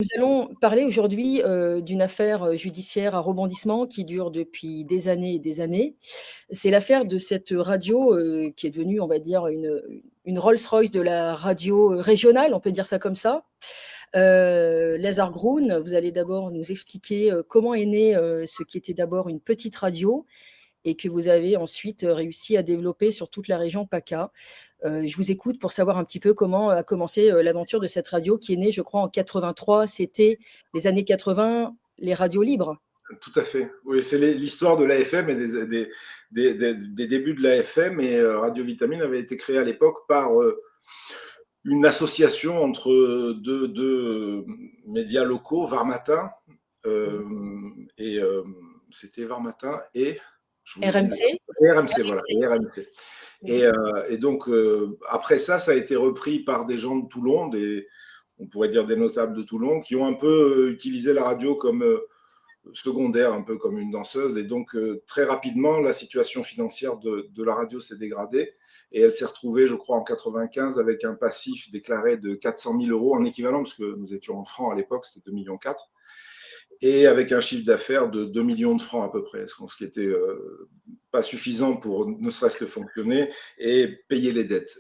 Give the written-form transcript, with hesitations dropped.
Nous allons parler aujourd'hui, d'une affaire, judiciaire à rebondissement qui dure depuis des années et des années. C'est l'affaire de cette radio, qui est devenue, on va dire, une Rolls-Royce de la radio, régionale, on peut dire ça comme ça. Lazare Groen, vous allez d'abord nous expliquer, comment est né, ce qui était d'abord une petite radio et que vous avez ensuite, réussi à développer sur toute la région PACA. Je vous écoute pour savoir un petit peu comment a commencé, l'aventure de cette radio qui est née, je crois, en 83. C'était les années 80, les radios libres. Tout à fait. Oui, c'est l'histoire de l'AFM et des débuts de l'AFM. Et Radio Vitamine avait été créé à l'époque par une association entre deux médias locaux, Var Matin, Mmh. et c'était Var Matin et je vous le dis, RMC? RMC, voilà, RMC. et RMC. Mmh. Et donc, après ça, ça a été repris par des gens de Toulon, on pourrait dire des notables de Toulon, qui ont un peu utilisé la radio comme secondaire, un peu comme une danseuse. Et donc, très rapidement, la situation financière de la radio s'est dégradée. Et elle s'est retrouvée, je crois, en 95 avec un passif déclaré de 400 000 euros en équivalent, parce que nous étions en francs à l'époque, c'était 2,4 millions, et avec un chiffre d'affaires de 2 millions de francs à peu près, ce qui était pas suffisant pour ne serait-ce que fonctionner et payer les dettes.